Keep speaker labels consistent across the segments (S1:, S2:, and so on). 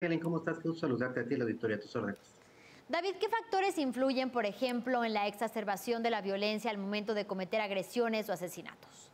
S1: Helen, ¿cómo estás? Qué gusto saludarte a ti, la auditoría, a tus órdenes.
S2: David, ¿qué factores influyen, por ejemplo, en la exacerbación de la violencia al momento de cometer agresiones o asesinatos?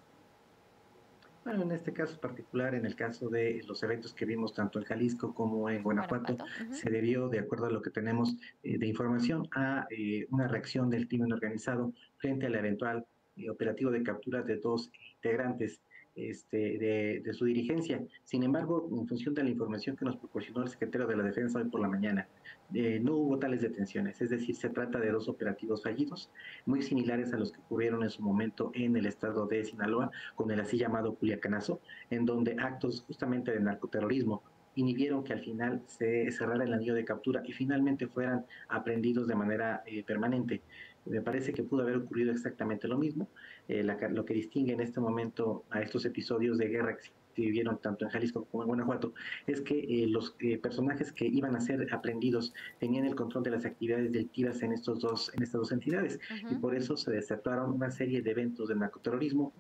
S1: Bueno, en este caso particular, en el caso de los eventos que vimos tanto en Jalisco como en Guanajuato,
S2: Guanajuato.
S1: se debió, de acuerdo a lo que tenemos de información, a una reacción del crimen organizado frente al eventual operativo de captura de dos integrantes de su dirigencia. Sin embargo, en función de la información que nos proporcionó el secretario de la Defensa hoy por la mañana, no hubo tales detenciones, es decir, se trata de dos operativos fallidos, muy similares a los que ocurrieron en su momento en el estado de Sinaloa, con el así llamado Culiacanazo, en donde actos justamente de narcoterrorismo inhibieron que al final se cerrara el anillo de captura y finalmente fueran aprendidos de manera permanente. Me parece que pudo haber ocurrido exactamente lo mismo. Lo que distingue en este momento a estos episodios de guerra que se vivieron tanto en Jalisco como en Guanajuato, es que los personajes que iban a ser aprendidos tenían el control de las actividades delictivas en estas dos entidades, y
S2: Ujú.
S1: por eso se desataron una serie de eventos de narcoterrorismo,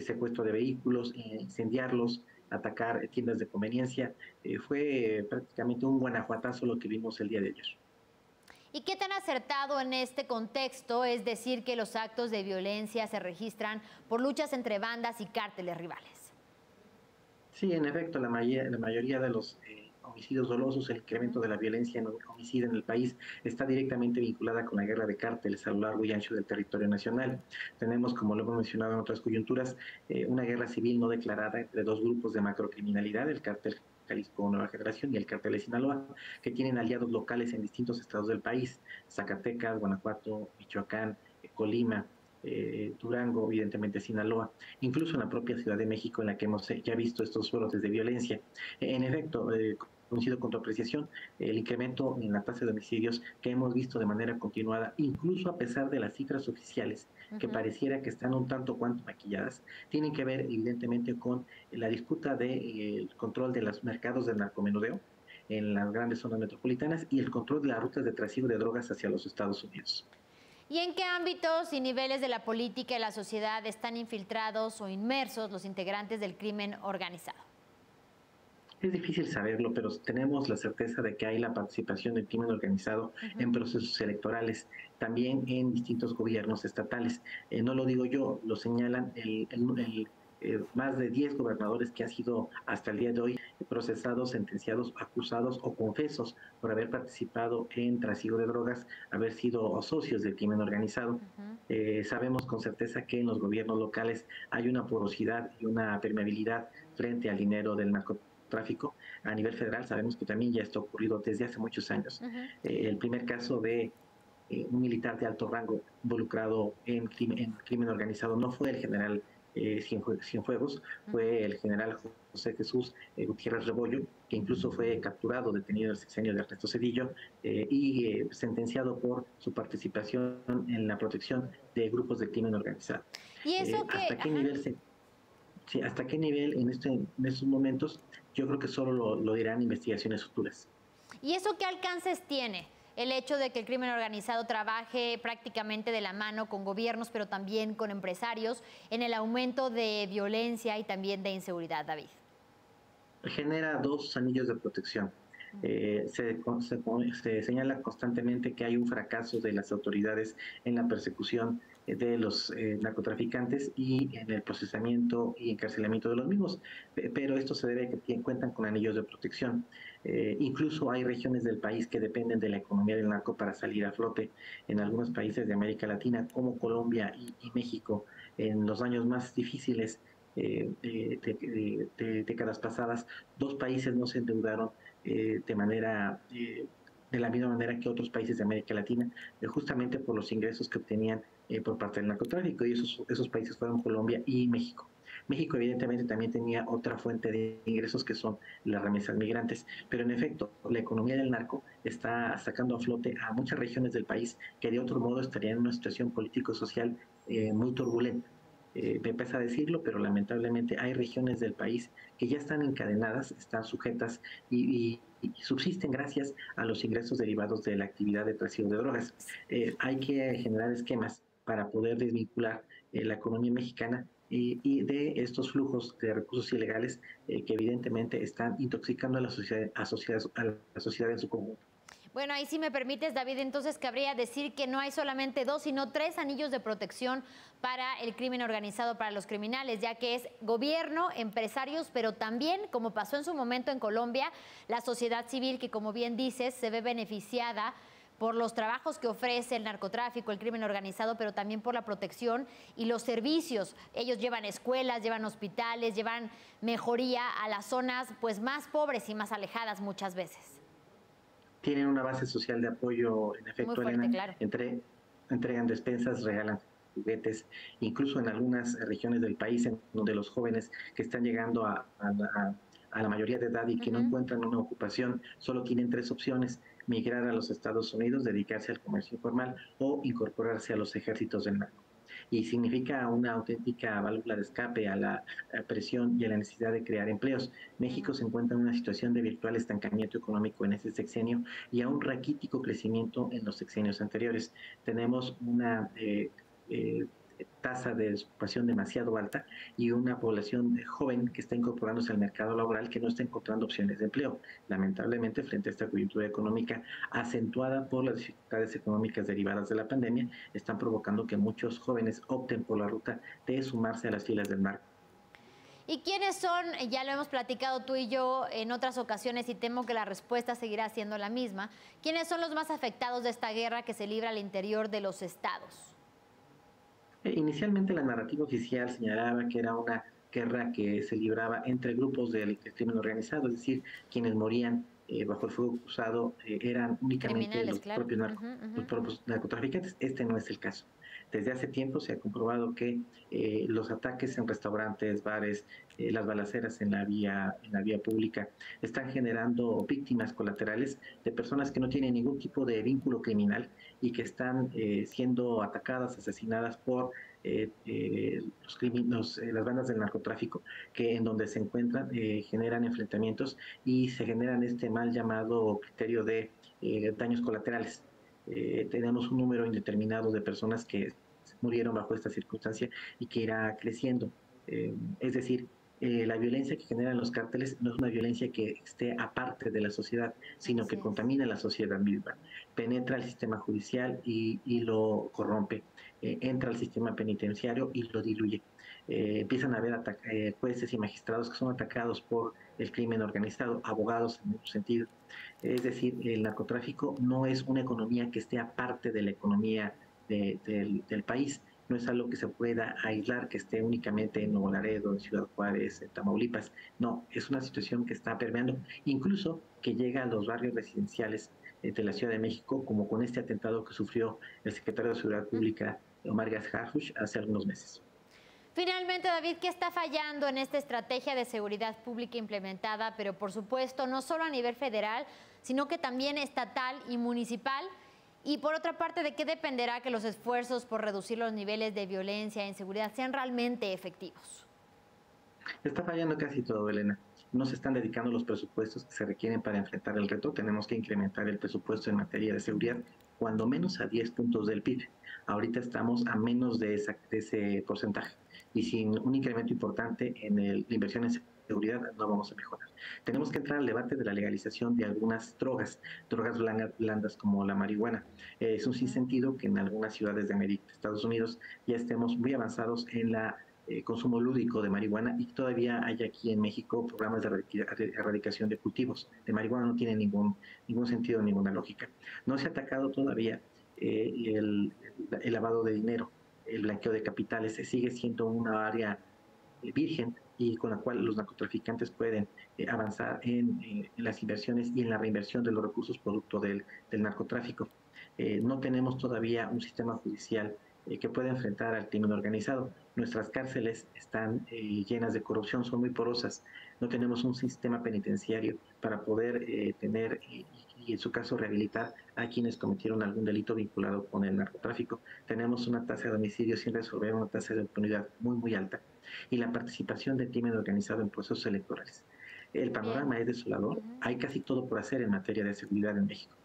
S1: secuestro de vehículos, incendiarlos, atacar tiendas de conveniencia. Fue prácticamente un guanajuatazo lo que vimos el día de ayer.
S2: ¿Y qué tan acertado en este contexto es decir que los actos de violencia se registran por luchas entre bandas y cárteles rivales?
S1: Sí, en efecto, la mayoría de los homicidios dolosos, el incremento
S2: Ujú.
S1: de la violencia en homicidio en el país está directamente vinculada con la guerra de cárteles a lo largo y ancho del territorio nacional. Tenemos, como lo hemos mencionado en otras coyunturas, una guerra civil no declarada entre dos grupos de macrocriminalidad, el cártel Jalisco Nueva Generación y el cártel de Sinaloa, que tienen aliados locales en distintos estados del país: Zacatecas, Guanajuato, Michoacán, Colima, Durango, evidentemente Sinaloa, incluso en la propia Ciudad de México, en la que hemos ya visto estos brotes de violencia. En efecto, coincido con tu apreciación, el incremento en la tasa de homicidios que hemos visto de manera continuada, incluso a pesar de las cifras oficiales, que
S2: Ujú.
S1: pareciera que están un tanto cuanto maquilladas, tienen que ver evidentemente con la disputa del control de los mercados del narcomenudeo en las grandes zonas metropolitanas y el control de las rutas de trasiego de drogas hacia los Estados Unidos.
S2: ¿Y en qué ámbitos y niveles de la política y la sociedad están infiltrados o inmersos los integrantes del crimen organizado?
S1: Es difícil saberlo, pero tenemos la certeza de que hay la participación del crimen organizado en
S2: Ujú.
S1: procesos electorales, también en distintos gobiernos estatales. No lo digo yo, lo señalan más de 10 gobernadores que han sido hasta el día de hoy procesados, sentenciados, acusados o confesos por haber participado en trasiego de drogas, haber sido socios del crimen organizado.
S2: Ujú.
S1: Sabemos con certeza que en los gobiernos locales hay una porosidad y una permeabilidad frente al dinero del narcotráfico. A nivel federal sabemos que también ya está ocurrido desde hace muchos años.
S2: Ujú.
S1: El primer caso de un militar de alto rango involucrado en crimen organizado no fue el general Cienfuegos,
S2: Ujú.
S1: fue el general José Jesús Gutiérrez Rebollo, que incluso fue capturado, detenido en el sexenio de Ernesto Zedillo, y sentenciado por su participación en la protección de grupos de crimen organizado.
S2: Y eso que,
S1: ¿Hasta qué
S2: ajá.
S1: nivel sí, hasta qué nivel en estos momentos? Yo creo que solo lo dirán investigaciones futuras.
S2: ¿Y eso qué alcances tiene? El hecho de que el crimen organizado trabaje prácticamente de la mano con gobiernos, pero también con empresarios, en el aumento de violencia y también de inseguridad, David.
S1: Genera dos anillos de protección. Se señala constantemente que hay un fracaso de las autoridades en la persecución de los narcotraficantes y en el procesamiento y encarcelamiento de los mismos, pero esto se debe a que cuentan con anillos de protección. Incluso hay regiones del país que dependen de la economía del narco para salir a flote. En algunos países de América Latina, como Colombia y México, en los años más difíciles de décadas pasadas, dos países no se endeudaron de la misma manera que otros países de América Latina, justamente por los ingresos que obtenían por parte del narcotráfico, y esos países fueron Colombia y México. México evidentemente también tenía otra fuente de ingresos que son las remesas migrantes, pero en efecto la economía del narco está sacando a flote a muchas regiones del país que de otro modo estarían en una situación político-social muy turbulenta. Me pesa decirlo, pero lamentablemente hay regiones del país que ya están encadenadas, están sujetas y subsisten gracias a los ingresos derivados de la actividad de trasiego de drogas. Hay que generar esquemas para poder desvincular la economía mexicana y de estos flujos de recursos ilegales que evidentemente están intoxicando a la sociedad en su conjunto.
S2: Bueno, ahí sí me permites, David, entonces cabría decir que no hay solamente 2, sino 3 anillos de protección para el crimen organizado, para los criminales, ya que es gobierno, empresarios, pero también, como pasó en su momento en Colombia, la sociedad civil, que como bien dices, se ve beneficiada por los trabajos que ofrece el narcotráfico, el crimen organizado, pero también por la protección y los servicios. Ellos llevan escuelas, llevan hospitales, llevan mejoría a las zonas pues más pobres y más alejadas muchas veces.
S1: Tienen una base social de apoyo, en
S2: Muy
S1: efecto,
S2: fuerte,
S1: Elena,
S2: claro.
S1: entregan despensas, regalan juguetes, incluso en algunas regiones del país en donde los jóvenes que están llegando a la mayoría de edad y que no encuentran una ocupación, solo tienen 3 opciones: migrar a los Estados Unidos, dedicarse al comercio informal o incorporarse a los ejércitos del narco. Y significa una auténtica válvula de escape a la presión y a la necesidad de crear empleos. México se encuentra en una situación de virtual estancamiento económico en este sexenio y a un raquítico crecimiento en los sexenios anteriores. Tenemos una tasa de desocupación demasiado alta y una población joven que está incorporándose al mercado laboral que no está encontrando opciones de empleo. Lamentablemente, frente a esta coyuntura económica acentuada por las dificultades económicas derivadas de la pandemia, están provocando que muchos jóvenes opten por la ruta de sumarse a las filas del narco.
S2: ¿Y quiénes son? Ya lo hemos platicado tú y yo en otras ocasiones y temo que la respuesta seguirá siendo la misma. ¿Quiénes son los más afectados de esta guerra que se libra al interior de los estados?
S1: Inicialmente la narrativa oficial señalaba que era una guerra que se libraba entre grupos del crimen organizado, es decir, quienes morían bajo el fuego cruzado eran únicamente
S2: Criminales, claro.
S1: los propios narcotraficantes. Este no es el caso. Desde hace tiempo se ha comprobado que los ataques en restaurantes, bares, las balaceras en la vía pública están generando víctimas colaterales de personas que no tienen ningún tipo de vínculo criminal y que están siendo atacadas, asesinadas por las bandas del narcotráfico, que en donde se encuentran generan enfrentamientos y se generan este mal llamado criterio de daños colaterales. Tenemos un número indeterminado de personas que murieron bajo esta circunstancia y que irá creciendo. Es decir, la violencia que generan los cárteles no es una violencia que esté aparte de la sociedad, sino que contamina la sociedad misma, penetra el sistema judicial y lo corrompe, entra al sistema penitenciario y lo diluye. Empiezan a haber jueces y magistrados que son atacados por el crimen organizado, abogados en muchos sentidos. Es decir, el narcotráfico no es una economía que esté aparte de la economía del país, no es algo que se pueda aislar, que esté únicamente en Nuevo Laredo, en Ciudad Juárez, en Tamaulipas. No, es una situación que está permeando, incluso que llega a los barrios residenciales de la Ciudad de México, como con este atentado que sufrió el secretario de Seguridad Pública, Omar Garza, hace algunos meses.
S2: Finalmente, David, ¿qué está fallando en esta estrategia de seguridad pública implementada, pero por supuesto no solo a nivel federal, sino que también estatal y municipal? Y por otra parte, ¿de qué dependerá que los esfuerzos por reducir los niveles de violencia e inseguridad sean realmente efectivos?
S1: Está fallando casi todo, Elena. No se están dedicando los presupuestos que se requieren para enfrentar el reto. Tenemos que incrementar el presupuesto en materia de seguridad, cuando menos a 10 puntos del PIB. Ahorita estamos a menos de ese porcentaje. Y sin un incremento importante en la inversión en seguridad no vamos a mejorar. Tenemos que entrar al debate de la legalización de algunas drogas blandas como la marihuana. Es un sinsentido que en algunas ciudades de América, Estados Unidos, ya estemos muy avanzados en la consumo lúdico de marihuana y todavía hay aquí en México programas de erradicación de cultivos de marihuana. No tiene ningún sentido, ninguna lógica. No se ha atacado todavía el lavado de dinero, el blanqueo de capitales. Se sigue siendo una área virgen y con la cual los narcotraficantes pueden avanzar en las inversiones y en la reinversión de los recursos producto del narcotráfico. No tenemos todavía un sistema judicial que pueda enfrentar al crimen organizado. Nuestras cárceles están llenas de corrupción, son muy porosas. No tenemos un sistema penitenciario para poder tener y en su caso rehabilitar a quienes cometieron algún delito vinculado con el narcotráfico. Tenemos una tasa de homicidios sin resolver, una tasa de impunidad muy, muy alta y la participación del crimen organizado en procesos electorales. El panorama es desolador. Hay casi todo por hacer en materia de seguridad en México.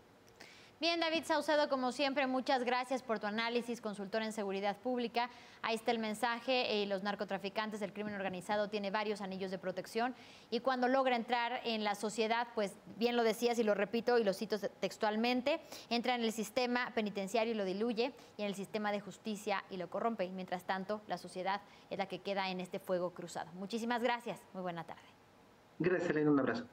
S2: Bien, David Saucedo, como siempre, muchas gracias por tu análisis, consultor en seguridad pública. Ahí está el mensaje, los narcotraficantes, el crimen organizado tiene varios anillos de protección y cuando logra entrar en la sociedad, pues bien lo decías y lo repito y lo cito textualmente, entra en el sistema penitenciario y lo diluye y en el sistema de justicia y lo corrompe. Y mientras tanto, la sociedad es la que queda en este fuego cruzado. Muchísimas gracias, muy buena tarde.
S1: Gracias, Elena, un abrazo.